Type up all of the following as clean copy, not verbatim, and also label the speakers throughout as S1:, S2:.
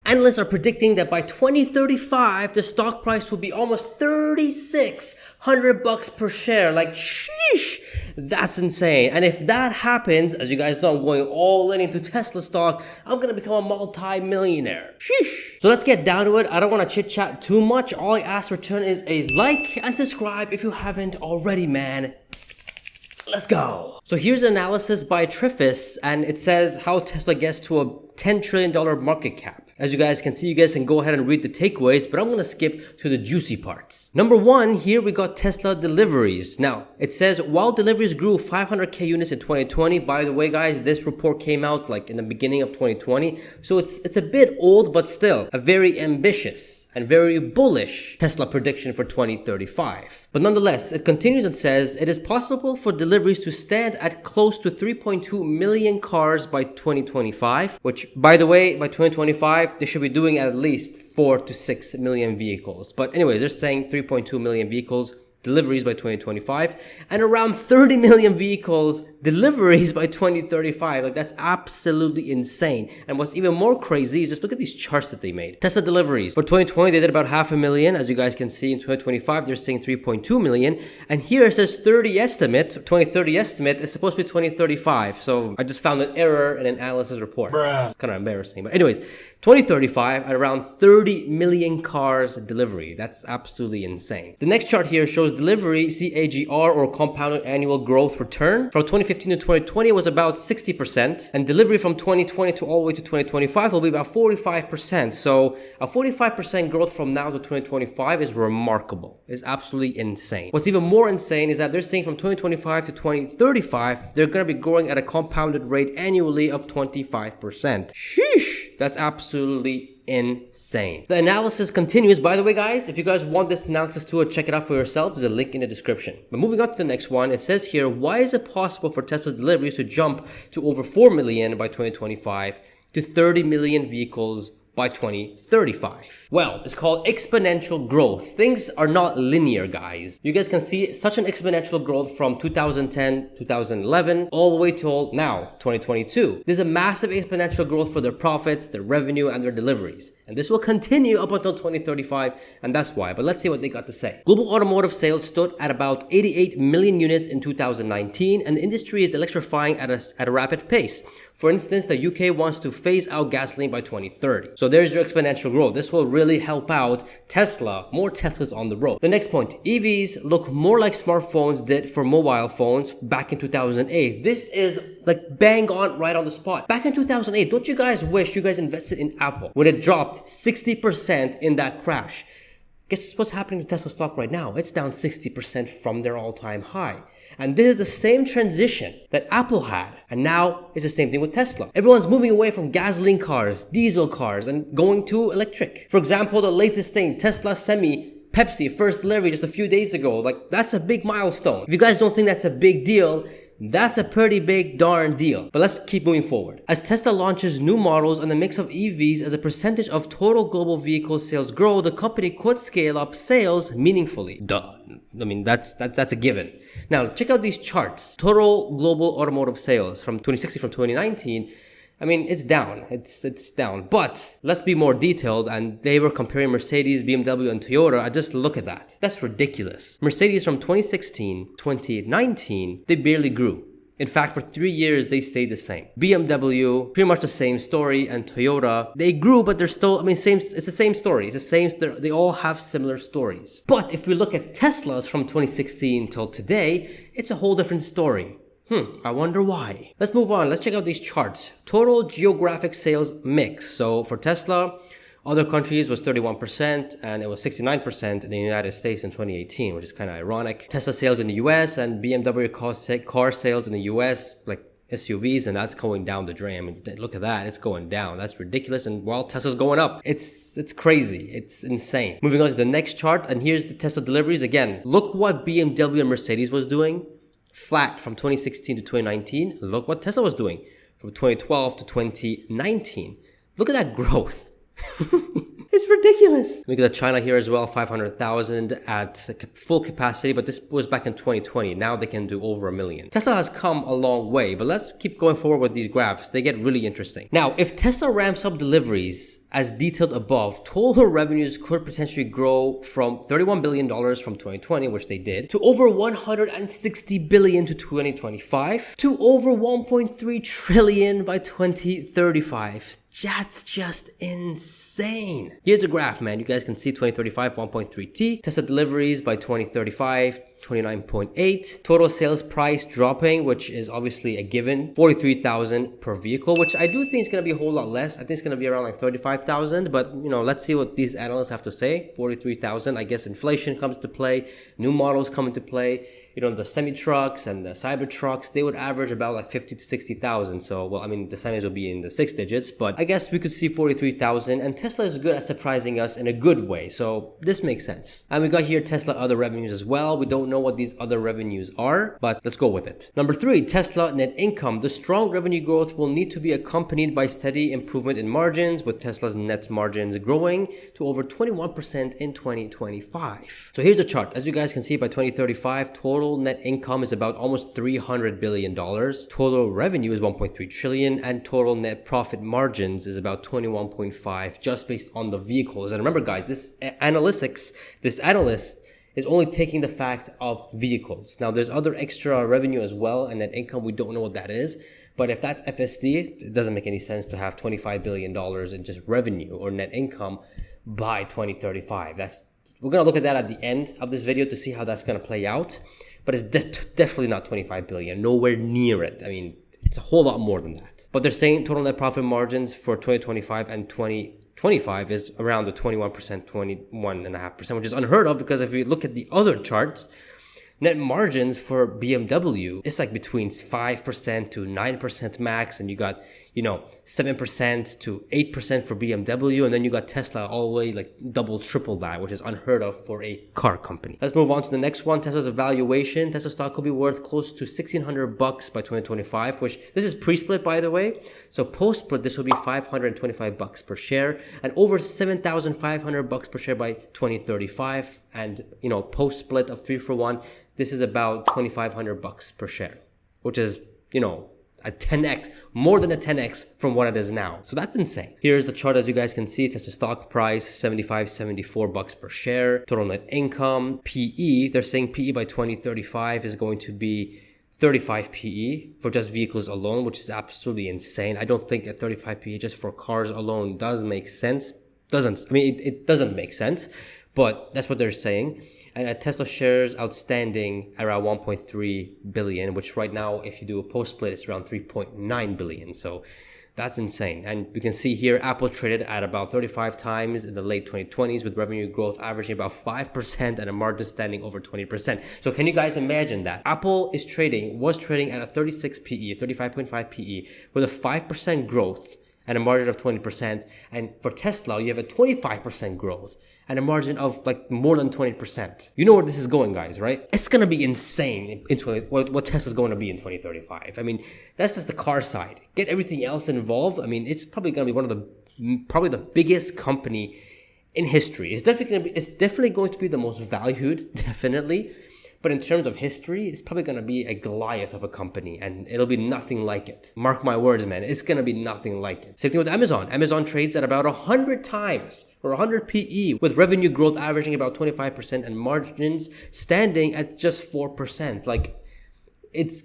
S1: Analysts are predicting that by 2035, the stock price will be almost $3,600 per share. Like, sheesh, that's insane. And if that happens, as you guys know, I'm going all in into Tesla stock, I'm gonna become a multi-millionaire. Sheesh. So let's get down to it. I don't want to chit chat too much. All I ask in return is a like and subscribe if you haven't already, man. Let's go. So here's an analysis by Trefis, and it says how Tesla gets to a $10 trillion market cap. As you guys can see, you guys can go ahead and read the takeaways, but I'm going to skip to the juicy parts. Number one, here we got Tesla Deliveries. Now, it says, while deliveries grew 500k units in 2020, by the way, guys, this report came out like in the beginning of 2020. So it's a bit old, but still a very ambitious and very bullish Tesla prediction for 2035. But nonetheless, it continues and says, it is possible for deliveries to stand at close to 3.2 million cars by 2025, which, by the way, by 2025, they should be doing at least 4 to 6 million vehicles. But anyways, they're saying 3.2 million vehicles deliveries by 2025 and around 30 million vehicles deliveries by 2035. Like, that's absolutely insane. And what's even more crazy is just look at these charts that they made. Tesla deliveries for 2020, they did about 500,000. As you guys can see, in 2025 they're saying 3.2 million, and here it says 2030 estimate is supposed to be 2035. So I just found an error in an analysis report. It's kind of embarrassing, but anyways, 2035 at around 30 million cars delivery. That's absolutely insane. The next chart here shows delivery CAGR, or compounded annual growth return. From 2015 to 2020 was about 60%, and delivery from 2020 to all the way to 2025 will be about 45%. So a 45% growth from now to 2025 is remarkable. It's absolutely insane. What's even more insane is that they're saying from 2025 to 2035, they're going to be growing at a compounded rate annually of 25%. Sheesh! That's absolutely insane. The analysis continues. By the way, guys, if you guys want this analysis tool, check it out for yourself. There's a link in the description. But moving on to the next one, it says here, why is it possible for Tesla's deliveries to jump to over 4 million by 2025 to 30 million vehicles by 2035? Well, it's called exponential growth. Things are not linear, guys. You guys can see such an exponential growth from 2010, 2011, all the way till now, 2022. There's a massive exponential growth for their profits, their revenue, and their deliveries. And this will continue up until 2035, and that's why. But let's see what they got to say. Global automotive sales stood at about 88 million units in 2019, and the industry is electrifying at a rapid pace. For instance, the UK wants to phase out gasoline by 2030. So there's your exponential growth. This will really help out Tesla, more Teslas on the road. The next point, EVs look more like smartphones did for mobile phones back in 2008. This is like bang on, right on the spot. Back in 2008, don't you guys wish you guys invested in Apple when it dropped 60% in that crash? Guess what's happening to Tesla stock right now? It's down 60% from their all-time high. And this is the same transition that Apple had. And now it's the same thing with Tesla. Everyone's moving away from gasoline cars, diesel cars, and going to electric. For example, the latest thing, Tesla Semi Pepsi first delivery just a few days ago. Like, that's a big milestone. If you guys don't think that's a big deal, that's a pretty big darn deal. But let's keep moving forward. As Tesla launches new models and the mix of EVs as a percentage of total global vehicle sales grow, the company could scale up sales meaningfully. Duh. I mean, that's a given. Now, check out these charts. Total global automotive sales from 2016 from 2019. I mean, it's down. It's down. But let's be more detailed. And they were comparing Mercedes, BMW, and Toyota. I just look at that. That's ridiculous. Mercedes from 2016, 2019, they barely grew. In fact, for 3 years, they stayed the same. BMW, pretty much the same story, and Toyota, they grew, but they're still, I mean, it's the same story. It's the same, they all have similar stories. But if we look at Teslas from 2016 till today, it's a whole different story. I wonder why. Let's move on. Let's check out these charts. Total geographic sales mix. So for Tesla, other countries was 31%, and it was 69% in the United States in 2018, which is kind of ironic. Tesla sales in the US and BMW car sales in the US, like SUVs, and that's going down the drain. I mean, look at that. It's going down. That's ridiculous. And while Tesla's going up, it's crazy. It's insane. Moving on to the next chart, and here's the Tesla deliveries. Again, look what BMW and Mercedes was doing. Flat from 2016 to 2019. Look what Tesla was doing from 2012 to 2019. Look at that growth. It's ridiculous. Look at China here as well, 500,000 at full capacity, but this was back in 2020. Now they can do over 1 million. Tesla has come a long way, but let's keep going forward with these graphs. They get really interesting. Now, if Tesla ramps up deliveries as detailed above, total revenues could potentially grow from $31 billion from 2020, which they did, to over $160 billion to 2025, to over $1.3 trillion by 2035. That's just insane. Here's a graph, man. You guys can see 2035, 1.3T. Tesla deliveries by 2035, 29.8. Total sales price dropping, which is obviously a given, 43,000 per vehicle, which I do think is going to be a whole lot less. I think it's going to be around like 35,000, but you know, let's see what these analysts have to say. 43,000, I guess inflation comes into play, new models come into play. You know, the semi trucks and the cyber trucks, they would average about like 50 to 60,000. So, well, I mean, the semis will be in the 6 digits, but I guess we could see 43,000, and Tesla is good at surprising us in a good way. So this makes sense. And we got here Tesla other revenues as well. We don't know what these other revenues are, but let's go with it. Number 3, Tesla net income. The strong revenue growth will need to be accompanied by steady improvement in margins, with Tesla's net margins growing to over 21% in 2025. So here's a chart. As you guys can see, by 2035, total net income is about almost $300 billion. Total revenue is 1.3 trillion, and total net profit margins is about 21.5, just based on the vehicles. And remember, guys, this analyst is only taking the fact of vehicles. Now, there's other extra revenue as well, and net income, we don't know what that is. But if that's FSD, it doesn't make any sense to have $25 billion in just revenue or net income by 2035. We're going to look at that at the end of this video to see how that's going to play out. But it's definitely not 25 billion, nowhere near it. I mean, it's a whole lot more than that. But they're saying total net profit margins for 2025 and 2025 is around the 21%, 21.5%, which is unheard of, because if you look at the other charts, net margins for BMW, it's like between 5% to 9% max, and you got, 7% to 8% for BMW, and then you got Tesla all the way like double, triple that, which is unheard of for a car company. Let's move on to the next one. Tesla's valuation. Tesla stock could be worth close to $1,600 by 2025, which this is pre-split, by the way. So post-split, this will be $525 per share, and over $7,500 per share by 2035. And post-split of 3-for-1, this is about $2,500 per share, which is, a 10x, more than a 10x from what it is now. So that's insane. Here's the chart. As you guys can see, Tesla stock price, $74 per share. Total net income, PE. They're saying PE by 2035 is going to be 35 PE for just vehicles alone, which is absolutely insane. I don't think a 35 PE just for cars alone does make sense. It doesn't make sense, but that's what they're saying. And Tesla shares outstanding around 1.3 billion, which right now, if you do a post-split, it's around 3.9 billion. So that's insane. And we can see here, Apple traded at about 35 times in the late 2020s, with revenue growth averaging about 5% and a margin standing over 20%. So can you guys imagine that? Apple was trading at a 36 PE, 35.5 PE, with a 5% growth and a margin of 20%. And for Tesla, you have a 25% growth and a margin of like more than 20%. You know where this is going, guys, right? It's going to be insane what Tesla's going to be in 2035. I mean, that's just the car side. Get everything else involved. I mean, it's probably going to be probably the biggest company in history. It's definitely going to be the most valued, definitely. But in terms of history, it's probably going to be a Goliath of a company, and it'll be nothing like it. Mark my words, man. It's going to be nothing like it. Same thing with Amazon. Amazon trades at about 100 times or 100 PE, with revenue growth averaging about 25% and margins standing at just 4%. Like, it's...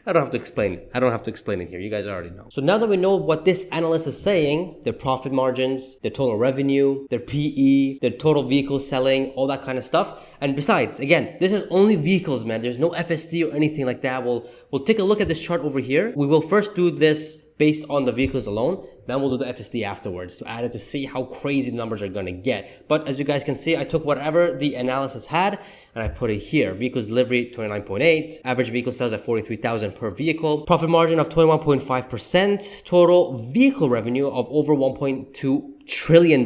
S1: I don't have to explain it here. You guys already know. So now that we know what this analyst is saying, their profit margins, their total revenue, their PE, their total vehicle selling, all that kind of stuff. And besides, again, this is only vehicles, man. There's no FSD or anything like that. We'll take a look at this chart over here. We will first do this based on the vehicles alone. Then we'll do the FSD afterwards to add it to see how crazy the numbers are going to get. But as you guys can see, I took whatever the analysis had and I put it here. Vehicles delivery 29.8, average vehicle sales at 43,000 per vehicle, profit margin of 21.5%, total vehicle revenue of over $1.2 trillion,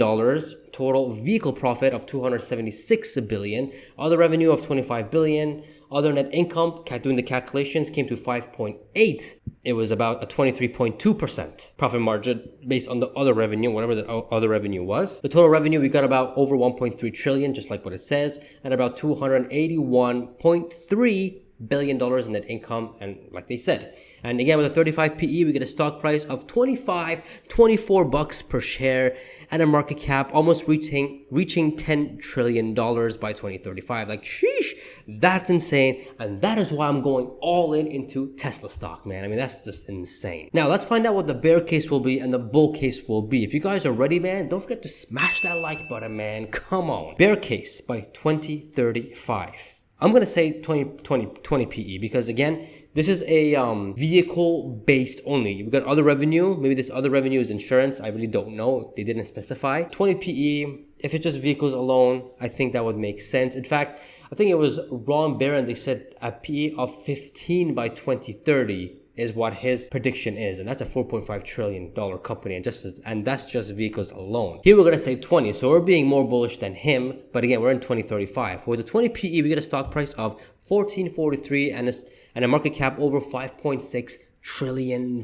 S1: total vehicle profit of 276 billion, other revenue of 25 billion, Other net income, doing the calculations, came to 5.8. It was about a 23.2% profit margin based on the other revenue, whatever the other revenue was. The total revenue, we got about over 1.3 trillion, just like what it says, and about $281.3 billion in net income, and like they said. And again, with a 35 PE, we get a stock price of $24 per share and a market cap almost reaching $10 trillion by 2035. Like, sheesh, that's insane. And that is why I'm going all into Tesla stock, man. I mean, that's just insane. Now, let's find out what the bear case will be and the bull case will be. If you guys are ready, man, don't forget to smash that like button, man. Come on. Bear case by 2035. I'm going to say 20 PE because, again, this is a vehicle based only. We got other revenue. Maybe this other revenue is insurance. I really don't know. They didn't specify. 20 PE, if it's just vehicles alone, I think that would make sense. In fact, I think it was Ron Barron. They said a PE of 15 by 2030 is what his prediction is. And that's a $4.5 trillion company. And that's just vehicles alone. Here we're going to say 20. So we're being more bullish than him. But again, we're in 2035. With the 20 PE, we get a stock price of $14.43 and a market cap over $5.6 trillion.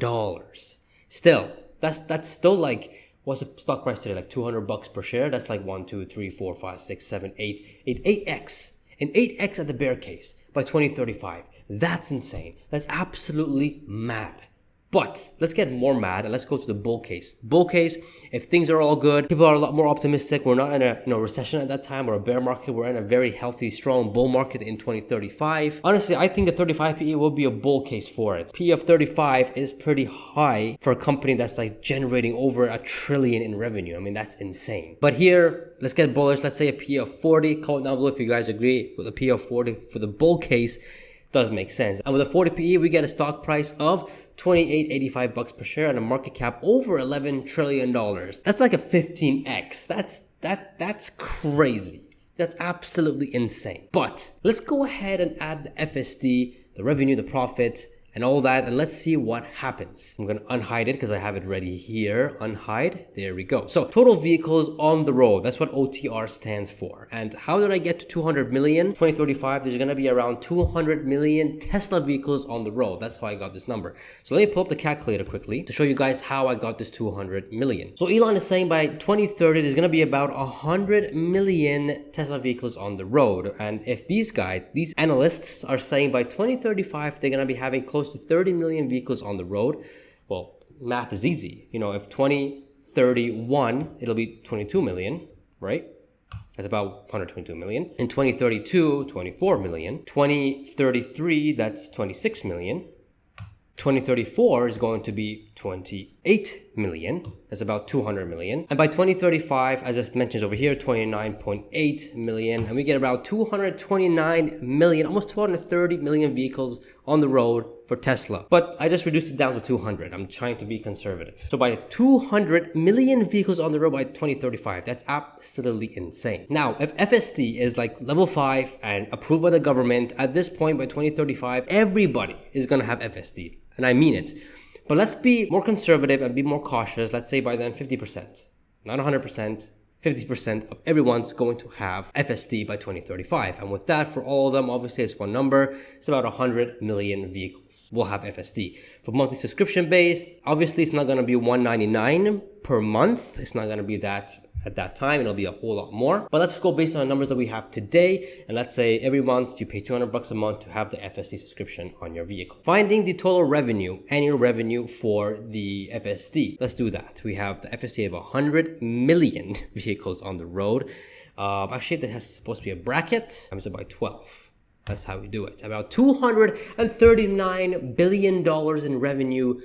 S1: Still, that's still like, what's the stock price today? Like $200 per share? That's like 1, 2, 3, 4, 5, 6, 7, 8, 8x. An 8x at the bear case by 2035. That's insane. That's absolutely mad. But let's get more mad and let's go to the bull case. Bull case, if things are all good, people are a lot more optimistic. We're not in a recession at that time or a bear market. We're in a very healthy, strong bull market in 2035. Honestly, I think the 35 PE will be a bull case for it. PE of 35 is pretty high for a company that's like generating over $1 trillion in revenue. I mean, that's insane. But here, let's get bullish. Let's say a PE of 40. Comment down below if you guys agree with a PE of 40 for the bull case. Does make sense. And with a 40 PE, we get a stock price of $28.85 per share and a market cap over $11 trillion. That's like a 15x. That's crazy. That's absolutely insane. But let's go ahead and add the FSD, the revenue, the profit, and all that, and let's see what happens. I'm going to unhide it because I have it ready here. Unhide. There we go. So total vehicles on the road. That's what OTR stands for. And how did I get to 200 million? 2035, there's going to be around 200 million Tesla vehicles on the road. That's how I got this number. So let me pull up the calculator quickly to show you guys how I got this 200 million. So Elon is saying by 2030, there's going to be about 100 million Tesla vehicles on the road. And if these analysts are saying by 2035, they're going to be having close to 30 million vehicles on the road. Well, math is easy. If 2031, it'll be 22 million, right? That's about 122 million. In 2032, 24 million. 2033, that's 26 million. 2034 is going to be 28 million. That's about 200 million. And by 2035, as it mentions over here, 29.8 million. And we get about 229 million, almost 230 million vehicles on the road for Tesla. But I just reduced it down to 200. I'm trying to be conservative. So by 200 million vehicles on the road by 2035, that's absolutely insane. Now, if FSD is like level 5 and approved by the government, at this point by 2035, everybody is going to have FSD. And I mean it. But let's be more conservative and be more cautious. Let's say by then 50%, not 100%, 50% of everyone's going to have FSD by 2035. And with that, for all of them, obviously it's one number. It's about 100 million vehicles will have FSD. For monthly subscription based, obviously it's not going to be $199 per month. It's not going to be that at that time. It'll be a whole lot more. But let's go based on the numbers that we have today. And let's say every month you pay $200 a month to have the FSD subscription on your vehicle. Finding the total revenue, annual revenue for the FSD. Let's do that. We have the FSD of 100 million vehicles on the road. Actually, that has supposed to be a bracket. Times it by 12. That's how we do it. About $239 billion in revenue,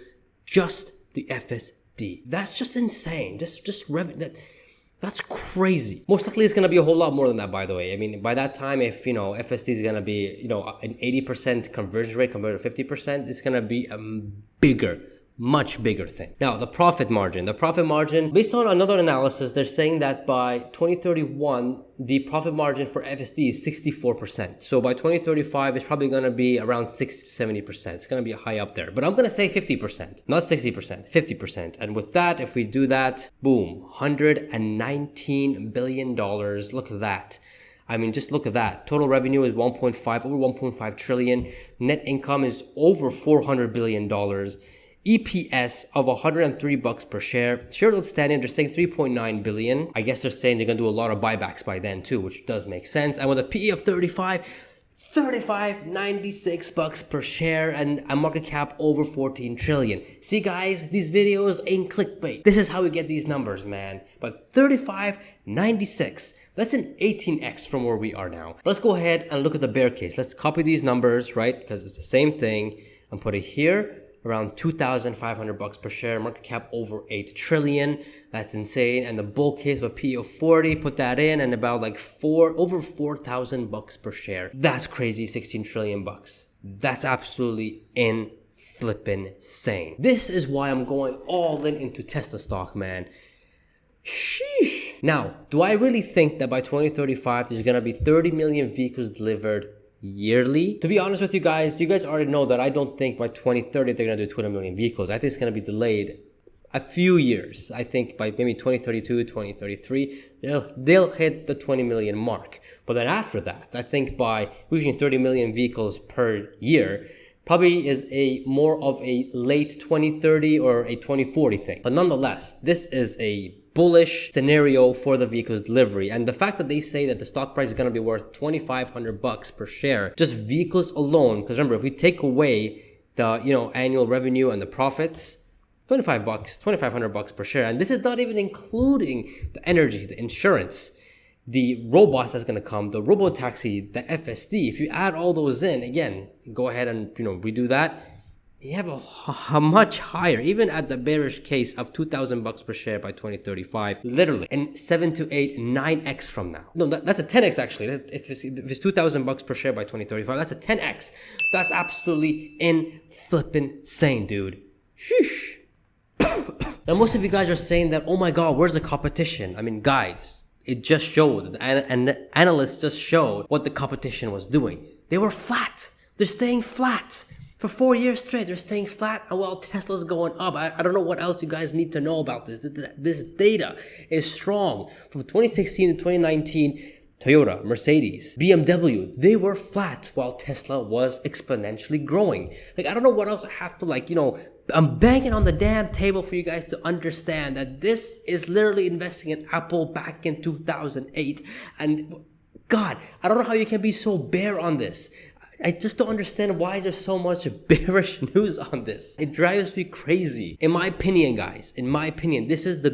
S1: just the FSD. That's just insane. Just revenue. That's crazy. Most likely it's going to be a whole lot more than that, by the way. I mean, by that time, if, FSD is going to be, an 80% conversion rate compared to 50%, it's going to be a much bigger thing. Now, the profit margin, based on another analysis, they're saying that by 2031, the profit margin for FSD is 64%. So by 2035, it's probably going to be around 60-70%. It's going to be high up there. But I'm going to say 50%, not 60%, 50%. And with that, if we do that, boom, $119 billion. Look at that. I mean, just look at that. Total revenue is 1.5, over 1.5 trillion. Net income is over $400 billion. EPS of 103 bucks per share. Shares outstanding, they're saying 3.9 billion. I guess they're saying they're going to do a lot of buybacks by then too, which does make sense. And with a PE of 96 bucks per share and a market cap over 14 trillion. See guys, these videos ain't clickbait. This is how we get these numbers, man. But 96, that's an 18x from where we are now. Let's go ahead and look at the bear case. Let's copy these numbers, right? Because it's the same thing, and put it here. Around 2,500 bucks per share, market cap over 8 trillion. That's insane. And the bull case with a P of 40, put that in, and about like over 4,000 bucks per share. That's crazy, 16 trillion bucks. That's absolutely insane. This is why I'm going all in into Tesla stock, man. Sheesh. Now, do I really think that by 2035 there's gonna be 30 million vehicles delivered yearly? To be honest with you guys already know that I don't think by 2030 they're gonna do 20 million vehicles. I think it's gonna be delayed a few years. I think by maybe 2032, 2033, they'll hit the 20 million mark. But then after that, I think by reaching 30 million vehicles per year, probably is more of a late 2030 or a 2040 thing. But nonetheless, this is a bullish scenario for the vehicles delivery, and the fact that they say that the stock price is going to be worth 2,500 bucks per share, just vehicles alone, because remember, if we take away the annual revenue and the profits, 2,500 bucks per share, and this is not even including the energy, the insurance, the robots that's going to come, the robo taxi, the FSD. If you add all those in, again, go ahead and redo that, you have a much higher, even at the bearish case of 2,000 bucks per share by 2035, literally, and 7 to 8, 9x from now. No, that's a 10x actually. If it's 2,000 bucks per share by 2035, that's a 10x. That's absolutely insane, dude. Sheesh. Now, most of you guys are saying that, oh my God, where's the competition? I mean, guys, it just showed, and analysts just showed what the competition was doing. They were flat. They're staying flat. For 4 years straight, they're staying flat, and while Tesla's going up. I don't know what else you guys need to know about this. This data is strong. From 2016 to 2019, Toyota, Mercedes, BMW, they were flat while Tesla was exponentially growing. Like, I don't know what else I have to, I'm banging on the damn table for you guys to understand that this is literally investing in Apple back in 2008. And God, I don't know how you can be so bare on this. I just don't understand why there's so much bearish news on this. It drives me crazy. In my opinion, guys, this is the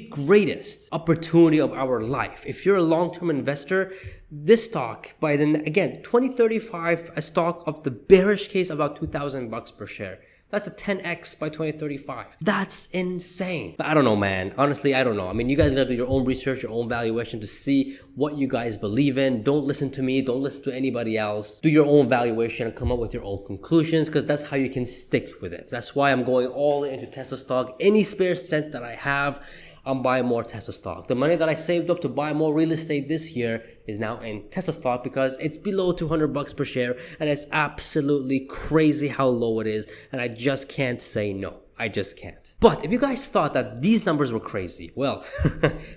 S1: greatest opportunity of our life. If you're a long-term investor, this stock, by then, again, 2035, a stock of the bearish case, about 2,000 bucks per share. That's a 10x by 2035. That's insane. But I don't know, man. Honestly, I don't know. I mean, you guys gotta do your own research, your own valuation to see what you guys believe in. Don't listen to me. Don't listen to anybody else. Do your own valuation and come up with your own conclusions, because that's how you can stick with it. That's why I'm going all into Tesla stock. Any spare cent that I have, I'm buying more Tesla stock. The money that I saved up to buy more real estate this year is now in Tesla stock because it's below 200 bucks per share, and it's absolutely crazy how low it is, and I just can't say no. I just can't. But if you guys thought that these numbers were crazy, well,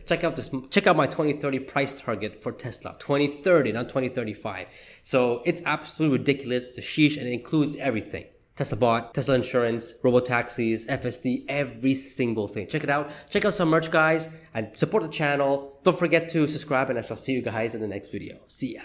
S1: check out my 2030 price target for Tesla. 2030, not 2035. So it's absolutely ridiculous, the sheesh, and it includes everything. Tesla bot, Tesla insurance, robo-taxis, FSD, every single thing. Check it out. Check out some merch, guys, and support the channel. Don't forget to subscribe, and I shall see you guys in the next video. See ya.